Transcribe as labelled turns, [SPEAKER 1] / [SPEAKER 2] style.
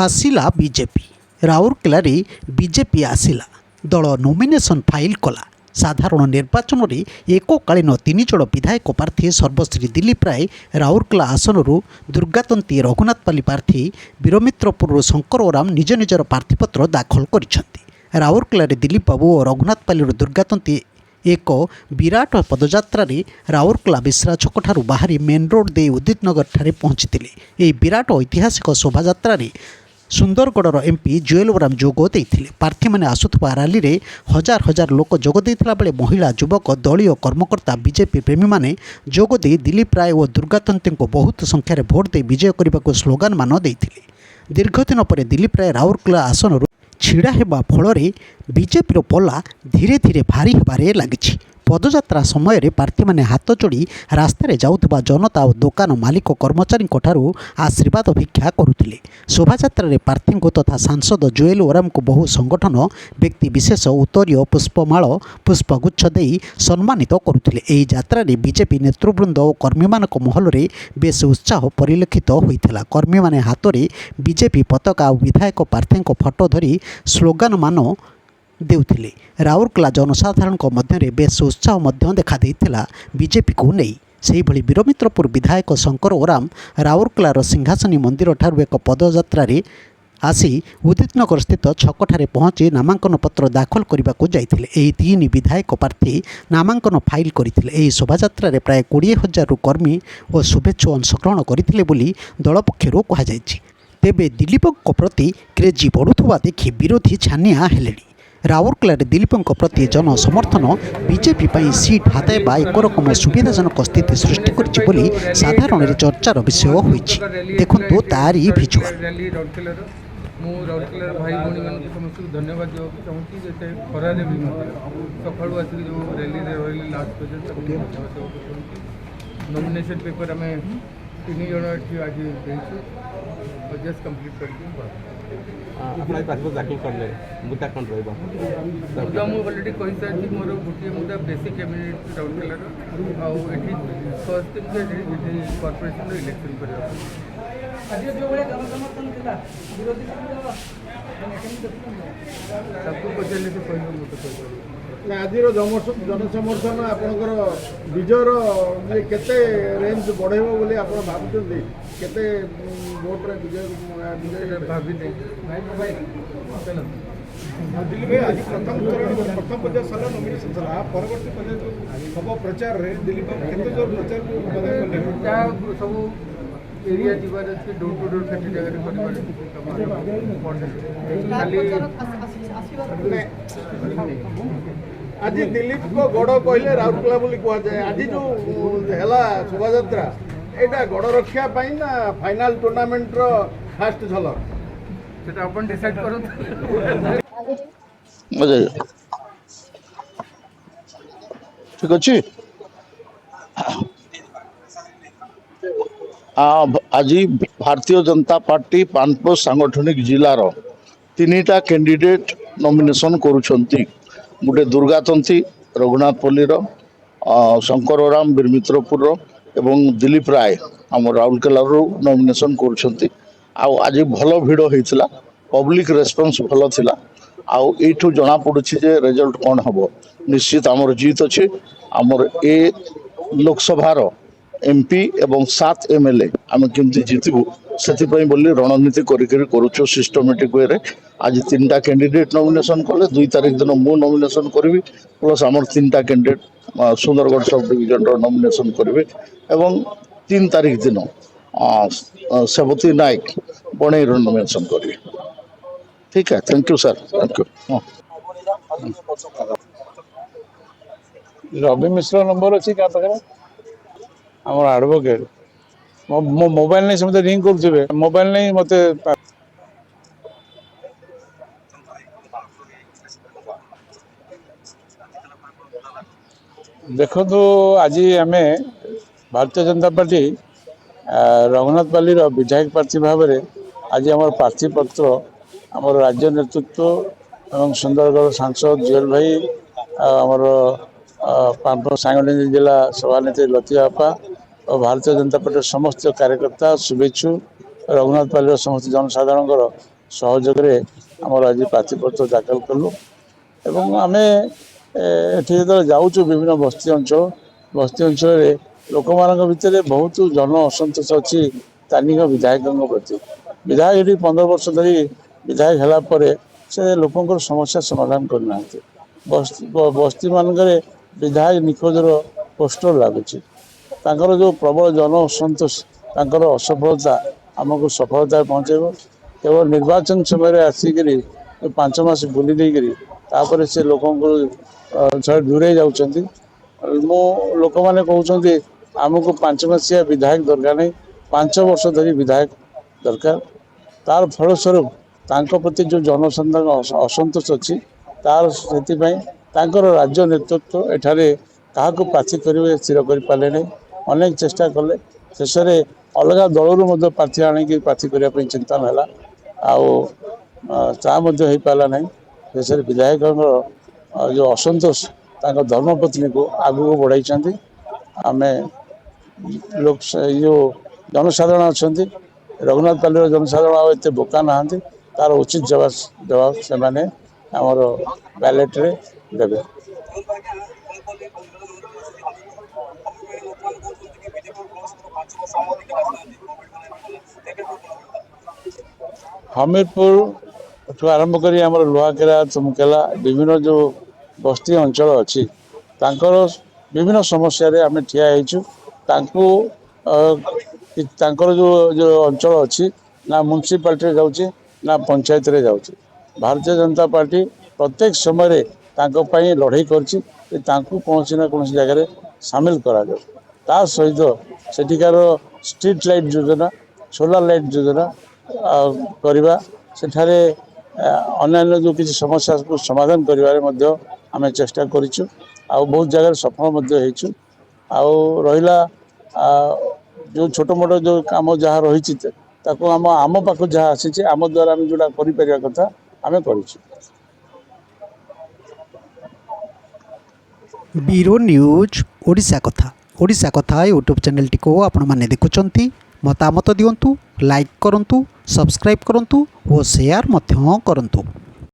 [SPEAKER 1] ଆସିଲା ବିଜେପି। ରାଉରକେଲାରେ ବିଜେପି ଆସିଲା। ଦଳ ନୋମିନେସନ୍ ଫାଇଲ୍ କଲା। ସାଧାରଣ ନିର୍ବାଚନରେ ଏକକାଳୀନ 3 ଜଣ ବିଧାୟକ ପ୍ରାର୍ଥୀ ସର୍ବଶ୍ରୀ ଦିଲ୍ଲୀପ ରାୟ ରାଉରକେଲା ଆସନରୁ, ଦୁର୍ଗାତନ୍ତୀ ରଘୁନାଥପାଲି ପ୍ରାର୍ଥୀ ବୀରମିତ୍ରପୁରରୁ ଶଙ୍କର ଓରାମ ନିଜ ନିଜର ପ୍ରାର୍ଥୀପତ୍ର ଦାଖଲ କରିଛନ୍ତି। ରାଉରକେଲାରେ ଦିଲ୍ଲୀପ ବାବୁ ଓ ରଘୁନାଥପାଲିରୁ ଦୁର୍ଗାତନ୍ତୀ ଏକ ବିରାଟ ପଦଯାତ୍ରାରେ ରାଉରକେଲା ବିଶ୍ରା ଛକଠାରୁ ବାହାରି ମେନ୍ ରୋଡ୍ ଦେଇ ଉଦିତ ନଗରଠାରେ ପହଞ୍ଚିଥିଲେ। ଏହି ବିରାଟ ଐତିହାସିକ ଶୋଭାଯାତ୍ରାରେ ସୁନ୍ଦରଗଡ଼ର ଏମ୍ପି ଜୁଏଲ ଓରାମ ଯୋଗ ଦେଇଥିଲେ। ପ୍ରାର୍ଥୀମାନେ ଆସୁଥିବା ରାଲିରେ ହଜାର ହଜାର ଲୋକ ଯୋଗ ଦେଇଥିଲା ବେଳେ ମହିଳା, ଯୁବକ, ଦଳୀୟ କର୍ମକର୍ତ୍ତା, ବିଜେପି ପ୍ରେମୀମାନେ ଯୋଗ ଦେଇ ଦିଲ୍ଲୀପ ରାୟ ଓ ଦୁର୍ଗାତନ୍ତୀଙ୍କୁ ବହୁତ ସଂଖ୍ୟାରେ ଭୋଟ ଦେଇ ବିଜୟ କରିବାକୁ ସ୍ଲୋଗାନମାନ ଦେଇଥିଲେ। ଦୀର୍ଘଦିନ ପରେ ଦିଲ୍ଲୀପ ରାୟ ରାଉରକେଲା ଆସନରୁ ଛିଡ଼ା ହେବା ଫଳରେ ବିଜେପିର ପଲ୍ଲା ଧୀରେ ଧୀରେ ଭାରି ହେବାରେ ଲାଗିଛି। ପଦଯାତ୍ରା ସମୟରେ ପ୍ରାର୍ଥୀମାନେ ହାତ ଯୋଡ଼ି ରାସ୍ତାରେ ଯାଉଥିବା ଜନତା ଓ ଦୋକାନ ମାଲିକ କର୍ମଚାରୀଙ୍କଠାରୁ ଆଶୀର୍ବାଦ ଭିକ୍ଷା କରୁଥିଲେ। ଶୋଭାଯାତ୍ରାରେ ପ୍ରାର୍ଥୀଙ୍କୁ ତଥା ସାଂସଦ ଜୁଏଲ ଓରାମଙ୍କୁ ବହୁ ସଂଗଠନ ବ୍ୟକ୍ତିବିଶେଷ ଉତ୍ତରୀୟ ପୁଷ୍ପମାଳ, ପୁଷ୍ପଗୁଚ୍ଛ ଦେଇ ସମ୍ମାନିତ କରୁଥିଲେ। ଏହି ଯାତ୍ରାରେ ବିଜେପି ନେତୃବୃନ୍ଦ ଓ କର୍ମୀମାନଙ୍କ ମହଲରେ ବେଶ୍ ଉତ୍ସାହ ପରିଲକ୍ଷିତ ହୋଇଥିଲା। କର୍ମୀମାନେ ହାତରେ ବିଜେପି ପତାକା ଓ ବିଧାୟକ ପ୍ରାର୍ଥୀଙ୍କ ଫଟୋ ଧରି ସ୍ଲୋଗାନମାନ ଦେଉଥିଲେ। ରାଉରକେଲା ଜନସାଧାରଣଙ୍କ ମଧ୍ୟରେ ବେଶ୍ ଉତ୍ସାହ ମଧ୍ୟ ଦେଖାଦେଇଥିଲା ବିଜେପିକୁ ନେଇ। ସେହିଭଳି ବୀରମିତ୍ରପୁର ବିଧାୟକ ଶଙ୍କର ଓରାମ ରାଉରକେଲାର ସିଂହାସନୀ ମନ୍ଦିରଠାରୁ ଏକ ପଦଯାତ୍ରାରେ ଆସି ଉଦିତନଗର ସ୍ଥିତ ଛକଠାରେ ପହଞ୍ଚି ନାମାଙ୍କନ ପତ୍ର ଦାଖଲ କରିବାକୁ ଯାଇଥିଲେ। ଏହି 3 ବିଧାୟକ ପ୍ରାର୍ଥୀ ନାମାଙ୍କନ ଫାଇଲ୍ କରିଥିଲେ। ଏହି ଶୋଭାଯାତ୍ରାରେ ପ୍ରାୟ 20,000ରୁ କର୍ମୀ ଓ ଶୁଭେଚ୍ଛୁ ଅଂଶଗ୍ରହଣ କରିଥିଲେ ବୋଲି ଦଳ ପକ୍ଷରୁ କୁହାଯାଇଛି। ତେବେ ଦିଲ୍ଲୀପଙ୍କ ପ୍ରତି କ୍ରେଜି ବଢ଼ୁଥିବା ଦେଖି ବିରୋଧୀ ଛାନିଆ ହେଲେଣି। ରାଉରକେଲାରେ ଦିଲ୍ଲୀପଙ୍କ ପ୍ରତି ଜନସମର୍ଥନ ବିଜେପି ପାଇଁ ସିଟ୍ ହାତେଇବା ଏକ ରକମ ସୁବିଧାଜନକ ସ୍ଥିତି ସୃଷ୍ଟି କରିଛି ବୋଲି ସାଧାରଣରେ ଚର୍ଚ୍ଚାର ବିଷୟ ହୋଇଛି। ଦେଖନ୍ତୁ ତାରି ଭିଜୁଆଲ।
[SPEAKER 2] ମୁଁ ରାଉରକେଲାର ଭାଇ ଭଉଣୀମାନଙ୍କୁ ସମସ୍ତଙ୍କୁ ଧନ୍ୟବାଦ ଦେବାକୁ ଚାହୁଁଛି। ଯେତେ ଖରାରେ ବି ମୋତେ ସକାଳୁ ଆସିକି ଯେଉଁ ର୍ୟାଲିରେ ରହିଲି ଲାଷ୍ଟ ପର୍ଯ୍ୟନ୍ତ ଧନ୍ୟବାଦ ଦେବାକୁ ଚାହୁଁଛି। ନୋମିନେସନ୍ ପେପର୍ ଆମେ 3 ଜଣ ଏଠି ଆଜି ଦେଇଛୁ। ଜଷ୍ଟ କମ୍ପ୍ଲିଟ୍ କରିକି
[SPEAKER 3] ଆପଣ ପାସପୋର୍ଟ ଦାଖଲ କଲେ ମୁଦ୍ଦା କ'ଣ ରହିବ?
[SPEAKER 2] ମୁଦ୍ଦା ମୁଁ ଅଲରେଡ଼ି କହିସାରିଛି। ମୋର ଗୋଟିଏ ମୁଦ୍ଦା ବେସିକ୍ କ୍ୟାବିନେଟ୍ ରାଉରକେଲାର, ଆଉ ଏଠି ଫାର୍ଷ୍ଟ ଥିଙ୍ଗ ଏଠି କର୍ପୋରେସନର ଇଲେକ୍ସନ୍ କରିବା। ତାକୁ ପଚାରିଲେ ସେ କହିବ, ମୁଁ ତ କହିପାରିବି।
[SPEAKER 4] ଆଜିର ଜନସମର୍ଥନ ଆପଣଙ୍କର ବିଜୟର କେତେ ରେଞ୍ଜ ବଢ଼େଇବ ବୋଲି ଆପଣ ଭାବୁଛନ୍ତି? କେତେ ଭୋଟରେ ବିଜୟ
[SPEAKER 2] ଭାବିନି।
[SPEAKER 4] ଦିଲ୍ଲୀପ ଭାଇ, ଆଜି ପ୍ରଥମ ପର୍ଯ୍ୟାୟ ସରିଲା, ନୋମିନେସନ୍ ସରିଲା। ପରବର୍ତ୍ତୀ ପର୍ଯ୍ୟାୟ ହେବ ପ୍ରଚାରରେ ଦିଲ୍ଲୀପ କେତେ ଜୋର ପ୍ରଚାରକୁ କଲେ?
[SPEAKER 2] ଯାହା ସବୁ ଏରିଆ ଯିବାର ଅଛି, ଡୋର୍ ଟୁ ଡୋର୍ କେତେ ଜାଗାରେ କରିବାର
[SPEAKER 4] ଆଜି ଦିଲ୍ଲୀପଙ୍କ ଗଡ଼ କହିଲେ ରାଉରକେଲା ବୋଲି କୁହାଯାଏ। ଆଜି ଯେଉଁ ହେଲା ଶୋଭାଯାତ୍ରା, ଏଇଟା ଗଡ଼ ରକ୍ଷା ପାଇଁ ନା ଫାଇନାଲ ଟୁର୍ଣ୍ଣାମେଣ୍ଟର ଫାଷ୍ଟ ଝଲକ?
[SPEAKER 2] ସେଟା ଆପଣ ଡିସାଇଡ୍ କରନ୍ତୁ।
[SPEAKER 5] ଠିକ ଅଛି। আজি ଭାରତୀୟ ଜନତା ପାର୍ଟି ପାନପୋଷ ସାଙ୍ଗଠନିକ ଜିଲ୍ଲାର 3ଟା କ୍ୟାଣ୍ଡିଡେଟ୍ ନମିନେସନ୍ କରୁଛନ୍ତି। ଗୋଟେ ଦୁର୍ଗାତନ୍ତୀ ରଘୁନାଥପଲ୍ଲୀର, ଶଙ୍କର ଓରାମ ବୀରମିତ୍ରପୁରର ଏବଂ ଦିଲ୍ଲୀପ ରାୟ ଆମ ରାଉରକେଲାରୁ ନମିନେସନ୍ କରୁଛନ୍ତି। ଆଉ ଆଜି ଭଲ ଭିଡ଼ ହେଇଥିଲା, ପବ୍ଲିକ୍ ରେସ୍ପନ୍ସ ଭଲ ଥିଲା। ଆଉ ଏଇଠୁ ଜଣାପଡ଼ୁଛି ଯେ ରେଜଲ୍ଟ କ'ଣ ହେବ। ନିଶ୍ଚିତ ଆମର ଜିତ୍ ଅଛି। ଆମର ଏ ଲୋକସଭାର MP ଏବଂ 7 MLA ଆମେ କେମିତି ଜିତିବୁ ସେଥିପାଇଁ ବୋଲି ରଣନୀତି କରିକି କରୁଛୁ ସିଷ୍ଟମେଟିକ୍ ୱେରେ। ଆଜି 3ଟା କ୍ୟାଣ୍ଡିଡେଟ୍ ନମିନେସନ୍ କଲେ, 2 ତାରିଖ ଦିନ ମୁଁ ନମିନେସନ୍ କରିବି, ପ୍ଲସ୍ ଆମର 3ଟା କ୍ୟାଣ୍ଡିଡେଟ୍ ସୁନ୍ଦରଗଡ଼ ସବ୍ ଡିଭିଜନର ନମିନେସନ୍ କରିବେ ଏବଂ 3 ତାରିଖ ଦିନ ସେବତୀ ନାୟକ ବଣେଇର ନମିନେସନ୍ କରିବେ। ठीक है, thank you sir, thank you.
[SPEAKER 6] Ravi Mishra number अच्छी क्या पाखे आम आडभोकेट मो मोबाइल नहीं समझे रिंग कर मोबाइल नहीं मत देखो आज आम भारतीय जनता पार्टी रघुनाथपाली विधायक प्रार्थी भाव में आज आम प्रार्थी पत्र आम राज्य नेतृत्व एवं सुंदरगढ़ सांसद जुएल भाई आमर पानपो सांगठनिक जिला सभानेत्री लतिया बापा और भारतीय जनता पार्टी समस्त कार्यकर्ता शुभेच्छु ରଘୁନାଥପାଲିର ସମସ୍ତ ଜନସାଧାରଣଙ୍କର ସହଯୋଗରେ ଆମର ଆଜି ପ୍ରାର୍ଥୀପତ୍ର ଦାଖଲ କଲୁ ଏବଂ ଆମେ ଏଠି ଯେତେବେଳେ ଯାଉଛୁ ବିଭିନ୍ନ ବସ୍ତି ଅଞ୍ଚଳରେ ଲୋକମାନଙ୍କ ଭିତରେ ବହୁତ ଜନ ଅସନ୍ତୋଷ ଅଛି ସ୍ଥାନୀୟ ବିଧାୟକଙ୍କ ପ୍ରତି। ବିଧାୟକ ଏଠି 15 ବର୍ଷ ଧରି ବିଧାୟକ ହେଲା ପରେ ସେ ଲୋକଙ୍କର ସମସ୍ୟା ସମାଧାନ କରିନାହାନ୍ତି। ବସ୍ତି ମାନଙ୍କରେ ବିଧାୟକ ନିଖୋଜର ପୋଷ୍ଟର ଲାଗୁଛି। ତାଙ୍କର ଯେଉଁ ପ୍ରବଳ ଜନ ଅସନ୍ତୋଷ, ତାଙ୍କର ଅସଫଳତା ଆମକୁ ସଫଳତାରେ ପହଞ୍ଚାଇବ। କେବଳ ନିର୍ବାଚନ ସମୟରେ ଆସିକିରି 5 ମାସ ବୁଲି ଦେଇକିରି ତାପରେ ସେ ଲୋକଙ୍କୁ ଦୂରେଇ ଯାଉଛନ୍ତି। ଲୋକମାନେ କହୁଛନ୍ତି ଆମକୁ 5 ମାସିଆ ବିଧାୟକ ଦରକାର ନାହିଁ, 5 ବର୍ଷ ଧରି ବିଧାୟକ ଦରକାର। ତାର ଫଳସ୍ୱରୂପ ତାଙ୍କ ପ୍ରତି ଯେଉଁ ଜନସାଧାରଣ ଅସନ୍ତୋଷ ଅଛି, ତାର ସେଥିପାଇଁ ତାଙ୍କର ରାଜ୍ୟ ନେତୃତ୍ୱ ଏଠାରେ କାହାକୁ ପ୍ରାର୍ଥୀ କରିବେ ସ୍ଥିର କରିପାରିଲେ ନାହିଁ। ଅନେକ ଚେଷ୍ଟା କଲେ, ଶେଷରେ ଅଲଗା ଦଳରୁ ମଧ୍ୟ ପ୍ରାର୍ଥୀ ଆଣିକି ପ୍ରାର୍ଥୀ କରିବା ପାଇଁ ଚିନ୍ତନ ହେଲା, ଆଉ ତାହା ମଧ୍ୟ ହେଇପାରିଲା ନାହିଁ। ଶେଷରେ ବିଧାୟକଙ୍କର ଯେଉଁ ଅସନ୍ତୋଷ ତାଙ୍କ ଧର୍ମପତ୍ନୀକୁ ଆଗକୁ ବଢ଼ାଇଛନ୍ତି। ଆମେ ଏଇ ଯେଉଁ ଜନସାଧାରଣ ଅଛନ୍ତି, ରଘୁନାଥପାଲିର ଜନସାଧାରଣ ଆଉ ଏତେ ବୋକା ନାହାନ୍ତି। ତାର ଉଚିତ ଜବାବ ସେମାନେ ଆମର ବ୍ୟାଲେଟରେ ଦେବେ। ହମିରପୁରଠୁ ଆରମ୍ଭ କରି ଆମର ଲୁହାକେରା, ଚୁମକେଲା ବିଭିନ୍ନ ଯେଉଁ ବସ୍ତି ଅଞ୍ଚଳ ଅଛି, ତାଙ୍କର ବିଭିନ୍ନ ସମସ୍ୟାରେ ଆମେ ଠିଆ ହେଇଛୁ। ତାଙ୍କର ଯେଉଁ ଅଞ୍ଚଳ ଅଛି, ନା ମ୍ୟୁନିସିପାଲିଟିରେ ଯାଉଛି ନା ପଞ୍ଚାୟତରେ ଯାଉଛି। ଭାରତୀୟ ଜନତା ପାର୍ଟି ପ୍ରତ୍ୟେକ ସମୟରେ ତାଙ୍କ ପାଇଁ ଲଢ଼େଇ କରିଛି ଯେ ତାଙ୍କୁ କୌଣସି ନା କୌଣସି ଜାଗାରେ ସାମିଲ କରାଯାଉ। ତା ସହିତ ସେଠିକାର ଷ୍ଟ୍ରିଟ୍ ଲାଇଟ୍ ଯୋଜନା, ସୋଲାର ଲାଇଟ୍ ଯୋଜନା କରିବା, ସେଠାରେ ଅନ୍ୟାନ୍ୟ ଯେଉଁ କିଛି ସମସ୍ୟାକୁ ସମାଧାନ କରିବାରେ ମଧ୍ୟ ଆମେ ଚେଷ୍ଟା କରିଛୁ, ଆଉ ବହୁତ ଜାଗାରେ ସଫଳ ମଧ୍ୟ ହେଇଛୁ। ଆଉ ରହିଲା ଯେଉଁ ଛୋଟ ମୋଟ ଯେଉଁ କାମ ଯାହା ରହିଛି, ତାକୁ ଆମ ପାଖକୁ ଯାହା ଆସିଛି, ଆମ ଦ୍ୱାରା ଆମେ ଯେଉଁଟା କରିପାରିବା କଥା ଆମେ କରିଛୁ।
[SPEAKER 1] ବ୍ୟୁରୋ ନ୍ୟୁଜ୍ ଓଡ଼ିଶା କଥା ୟୁଟ୍ୟୁବ୍ ଚ୍ୟାନେଲଟିକୁ ଆପଣମାନେ ଦେଖୁଛନ୍ତି। ମତାମତ ଦିଅନ୍ତୁ, ଲାଇକ୍ କରନ୍ତୁ, ସବସ୍କ୍ରାଇବ୍ କରନ୍ତୁ ଓ ସେୟାର ମଧ୍ୟ କରନ୍ତୁ।